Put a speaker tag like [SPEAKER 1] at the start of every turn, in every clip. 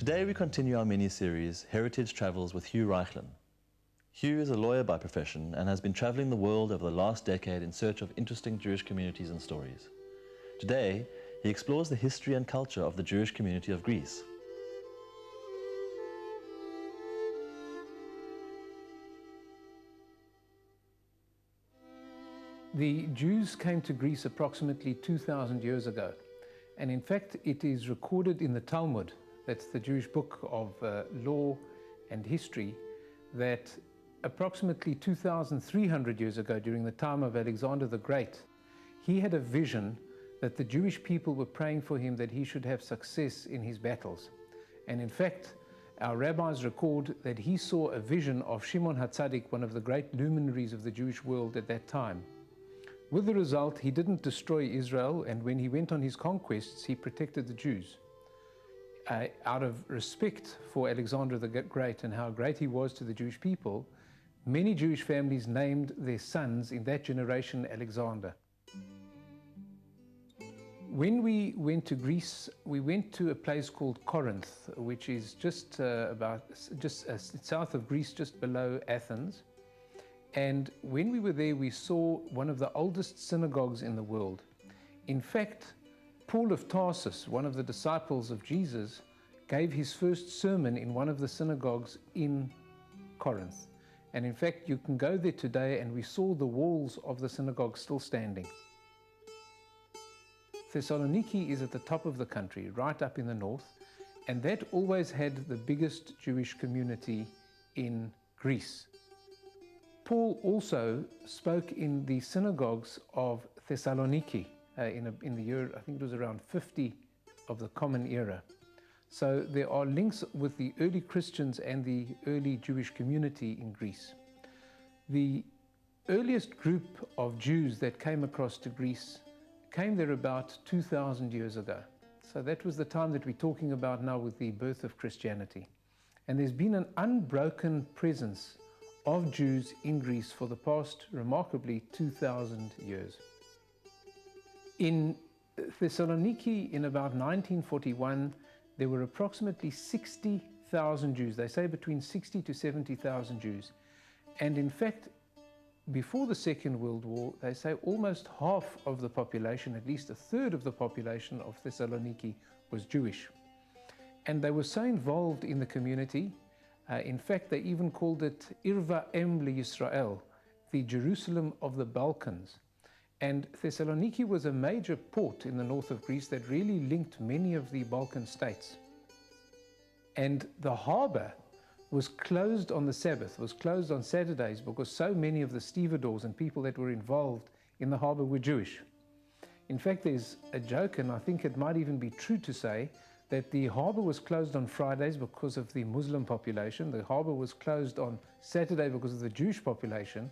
[SPEAKER 1] Today we continue our mini-series, Heritage Travels with Hugh Reichlin. Hugh is a lawyer by profession and has been traveling the world over the last decade in search of interesting Jewish communities and stories. Today, he explores the history and culture of the Jewish community of Greece.
[SPEAKER 2] The Jews came to Greece approximately 2,000 years ago, and in fact it is recorded in the Talmud, that's the Jewish book of law and history, that approximately 2,300 years ago, during the time of Alexander the Great, he had a vision that the Jewish people were praying for him that he should have success in his battles. And in fact, our rabbis record that he saw a vision of Shimon HaTzadik, one of the great luminaries of the Jewish world at that time. With the result, he didn't destroy Israel, and when he went on his conquests, he protected the Jews. Out of respect for Alexander the Great and how great he was to the Jewish people, many Jewish families named their sons in that generation Alexander. When we went to Greece, we went to a place called Corinth, which is just south of Greece, just below Athens. And when we were there, we saw one of the oldest synagogues in the world. In fact, Paul of Tarsus, one of the disciples of Jesus, gave his first sermon in one of the synagogues in Corinth. And in fact, you can go there today, and we saw the walls of the synagogue still standing. Thessaloniki is at the top of the country, right up in the north, and that always had the biggest Jewish community in Greece. Paul also spoke in the synagogues of Thessaloniki in the year, I think it was around 50 of the Common Era. So there are links with the early Christians and the early Jewish community in Greece. The earliest group of Jews that came across to Greece came there about 2,000 years ago. So that was the time that we're talking about now with the birth of Christianity. And there's been an unbroken presence of Jews in Greece for the past, remarkably, 2,000 years. In Thessaloniki, in about 1941, there were approximately 60,000 Jews. They say between 60 to 70,000 Jews. And in fact, before the Second World War, they say almost half of the population, at least a third of the population of Thessaloniki, was Jewish. And they were so involved in the community. In fact, they even called it Irva Em Yisrael, the Jerusalem of the Balkans. And Thessaloniki was a major port in the north of Greece that really linked many of the Balkan states. And the harbor was closed on the Sabbath, was closed on Saturdays, because so many of the stevedores and people that were involved in the harbor were Jewish. In fact, there's a joke, and I think it might even be true to say, that the harbor was closed on Fridays because of the Muslim population, the harbor was closed on Saturday because of the Jewish population,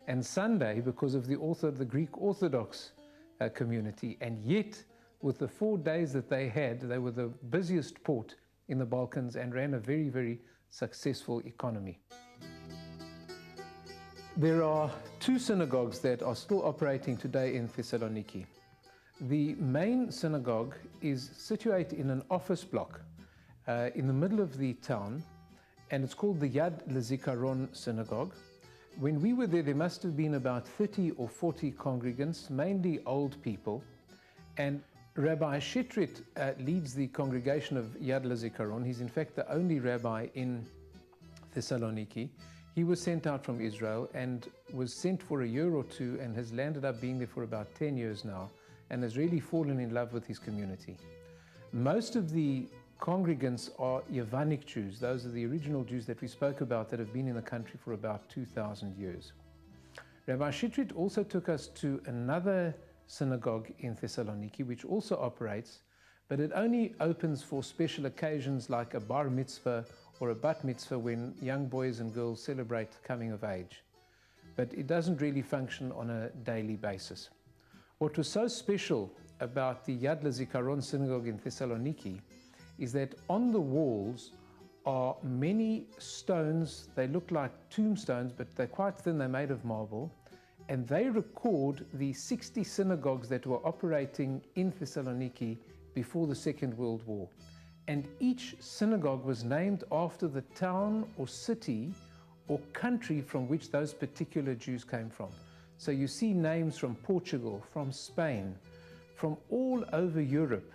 [SPEAKER 2] and Sunday because of the Greek Orthodox community. And yet, with the 4 days that they had, they were the busiest port in the Balkans and ran a very, very successful economy. There are 2 synagogues that are still operating today in Thessaloniki. The main synagogue is situated in an office block in the middle of the town, and it's called the Yad LeZikaron Synagogue. When we were there, there must have been about 30 or 40 congregants, mainly old people, and Rabbi Shetrit leads the congregation of Yad LeZikaron. He's in fact the only rabbi in Thessaloniki. He was sent out from Israel and was sent for a year or 2 and has landed up being there for about 10 years now, and has really fallen in love with his community. Most of the congregants are Yevanic Jews. Those are the original Jews that we spoke about that have been in the country for about 2,000 years. Rabbi Shetrit also took us to another synagogue in Thessaloniki, which also operates, but it only opens for special occasions like a bar mitzvah or a bat mitzvah, when young boys and girls celebrate coming of age. But it doesn't really function on a daily basis. What was so special about the Yad LeZikaron synagogue in Thessaloniki is that on the walls are many stones. They look like tombstones, but they're quite thin, they're made of marble, and they record the 60 synagogues that were operating in Thessaloniki before the Second World War. and each synagogue was named after the town or city or country from which those particular Jews came from. So you see names from Portugal, from Spain, from all over Europe,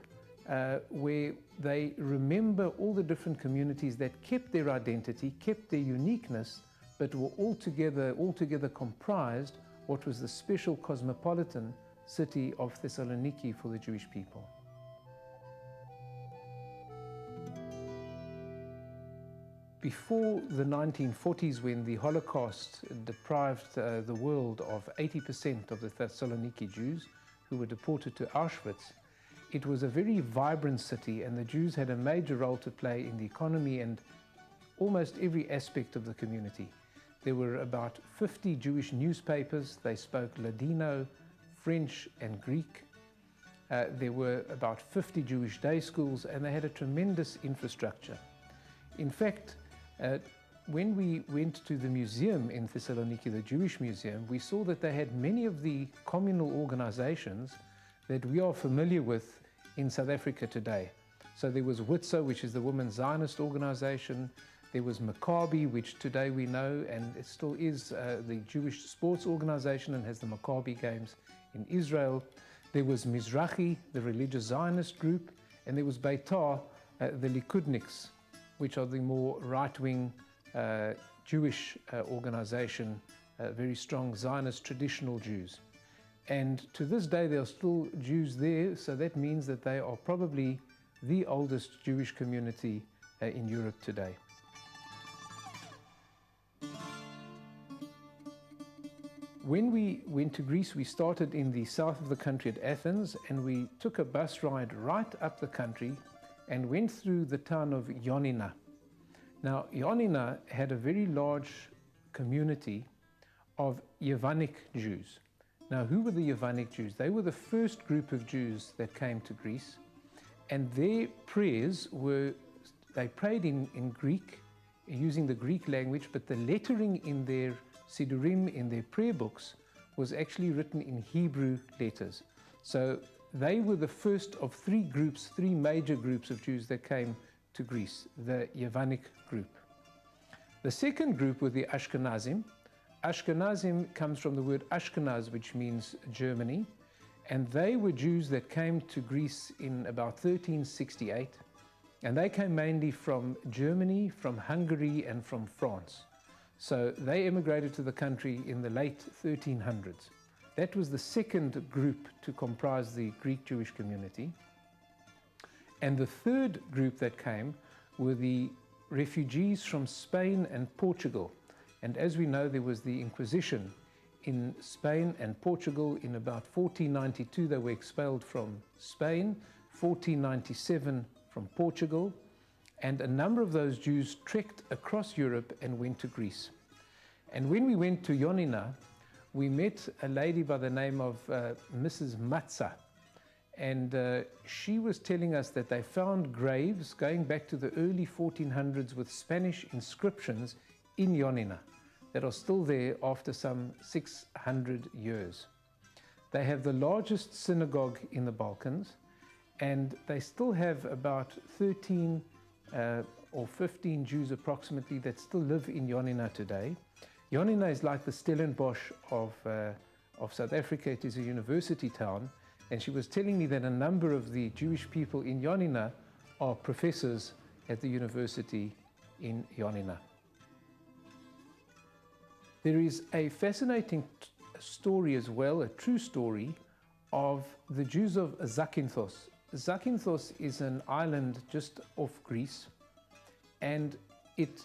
[SPEAKER 2] where they remember all the different communities that kept their identity, kept their uniqueness, but were altogether comprised what was the special cosmopolitan city of Thessaloniki for the Jewish people. Before the 1940s, when the Holocaust deprived the world of 80% of the Thessaloniki Jews who were deported to Auschwitz, it was a very vibrant city, and the Jews had a major role to play in the economy and almost every aspect of the community. There were about 50 Jewish newspapers. They spoke Ladino, French and Greek. There were about 50 Jewish day schools, and they had a tremendous infrastructure. In fact, when we went to the museum in Thessaloniki, the Jewish Museum, we saw that they had many of the communal organizations that we are familiar with in South Africa today. So there was WITSO, which is the Women's Zionist Organization. There was Maccabi, which today we know, and it still is the Jewish sports organization and has the Maccabi Games in Israel. There was Mizrahi, the religious Zionist group, and there was Beitar, the Likudniks, which are the more right-wing Jewish organization, very strong Zionist traditional Jews. And to this day, there are still Jews there, so that means that they are probably the oldest Jewish community in Europe today. When we went to Greece, we started in the south of the country at Athens, and we took a bus ride right up the country and went through the town of Ioannina. Now, Ioannina had a very large community of Yevanic Jews. Now, who were the Yevanic Jews? They were the first group of Jews that came to Greece, and their prayers were, they prayed in Greek, using the Greek language, but the lettering in their Sidurim, in their prayer books, was actually written in Hebrew letters. So they were the first of three major groups of Jews that came to Greece, the Yevanic group. The second group were the Ashkenazim. Ashkenazim comes from the word Ashkenaz, which means Germany, and they were Jews that came to Greece in about 1368, and they came mainly from Germany, from Hungary, and from France. So they emigrated to the country in the late 1300s. That was the second group to comprise the Greek Jewish community. And the third group that came were the refugees from Spain and Portugal. And as we know, there was the Inquisition in Spain and Portugal. In about 1492, they were expelled from Spain, 1497 from Portugal, and a number of those Jews trekked across Europe and went to Greece. And when we went to Ioannina, we met a lady by the name of Mrs. Matza. And she was telling us that they found graves going back to the early 1400s with Spanish inscriptions in Ioannina that are still there after some 600 years. They have the largest synagogue in the Balkans, and they still have about 13 or 15 Jews approximately that still live in Ioannina today. Ioannina is like the Stellenbosch of South Africa. It is a university town. And she was telling me that a number of the Jewish people in Ioannina are professors at the university in Ioannina. There is a fascinating story as well, a true story, of the Jews of Zakynthos. Zakynthos is an island just off Greece, and it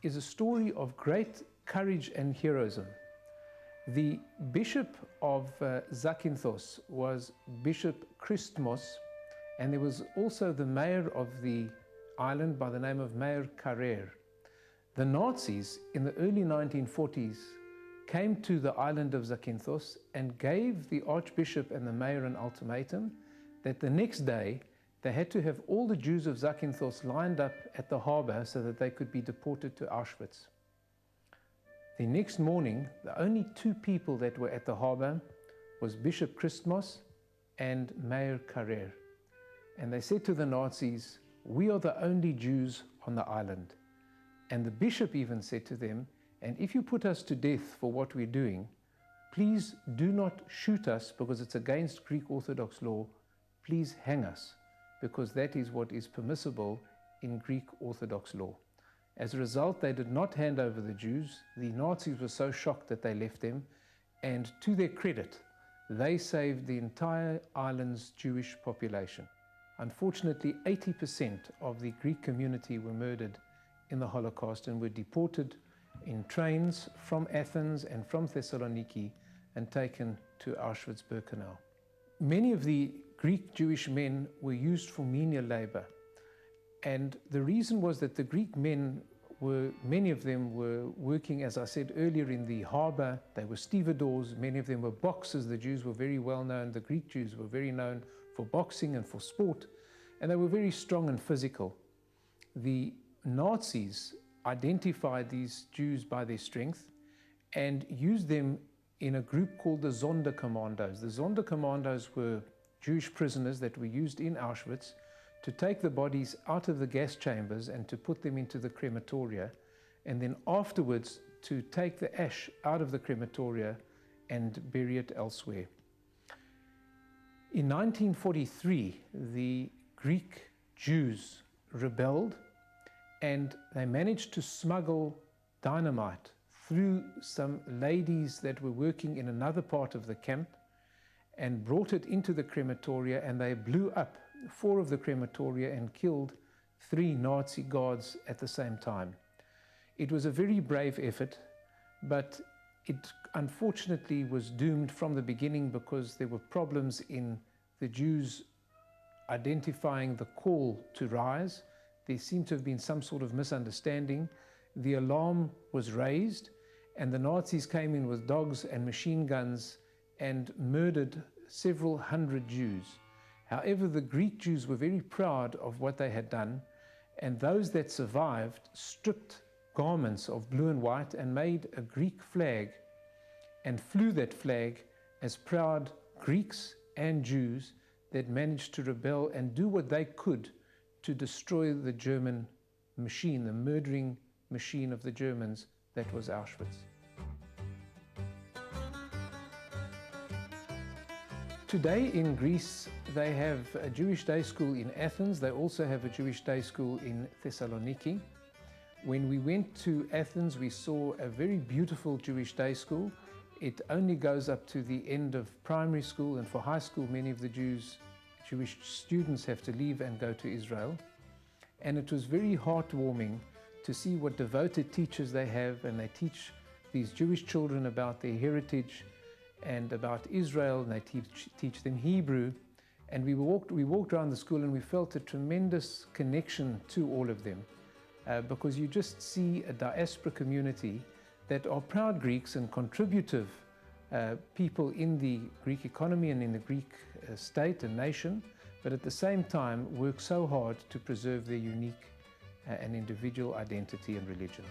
[SPEAKER 2] is a story of great courage and heroism. The bishop of Zakynthos was Bishop Christmos, and there was also the mayor of the island by the name of Mayor Carrere. The Nazis in the early 1940s came to the island of Zakynthos and gave the archbishop and the mayor an ultimatum that the next day they had to have all the Jews of Zakynthos lined up at the harbor so that they could be deported to Auschwitz. The next morning, the only two people that were at the harbor was Bishop Christmos and Mayor Carrere. And they said to the Nazis, "We are the only Jews on the island." And the bishop even said to them, "And if you put us to death for what we're doing, please do not shoot us because it's against Greek Orthodox law. Please hang us, because that is what is permissible in Greek Orthodox law." As a result, they did not hand over the Jews. The Nazis were so shocked that they left them, and to their credit, they saved the entire island's Jewish population. Unfortunately, 80% of the Greek community were murdered in the Holocaust and were deported in trains from Athens and from Thessaloniki and taken to Auschwitz-Birkenau. Many of the Greek Jewish men were used for menial labor. And the reason was that the Greek men many of them were working, as I said earlier, in the harbor. They were stevedores. Many of them were boxers. The Jews were very well known. The Greek Jews were very known for boxing and for sport. And they were very strong and physical. The Nazis identified these Jews by their strength and used them in a group called the Sonderkommandos. The Sonderkommandos were Jewish prisoners that were used in Auschwitz to take the bodies out of the gas chambers and to put them into the crematoria, and then afterwards to take the ash out of the crematoria and bury it elsewhere. In 1943, the Greek Jews rebelled, and they managed to smuggle dynamite through some ladies that were working in another part of the camp and brought it into the crematoria, and they blew up 4 of the crematoria and killed 3 Nazi guards at the same time. It was a very brave effort, but it unfortunately was doomed from the beginning because there were problems in the Jews identifying the call to rise. There seemed to have been some sort of misunderstanding. The alarm was raised, and the Nazis came in with dogs and machine guns and murdered several hundred Jews. However, the Greek Jews were very proud of what they had done, and those that survived stripped garments of blue and white and made a Greek flag and flew that flag as proud Greeks and Jews that managed to rebel and do what they could to destroy the German machine, the murdering machine of the Germans that was Auschwitz. Today in Greece, they have a Jewish day school in Athens. They also have a Jewish day school in Thessaloniki. When we went to Athens, we saw a very beautiful Jewish day school. It only goes up to the end of primary school, and for high school, many of the Jewish students have to leave and go to Israel. And it was very heartwarming to see what devoted teachers they have, and they teach these Jewish children about their heritage and about Israel, and they teach them Hebrew. And we walked around the school and we felt a tremendous connection to all of them because you just see a diaspora community that are proud Greeks and contributive people in the Greek economy and in the Greek state and nation, but at the same time work so hard to preserve their unique and individual identity and religion.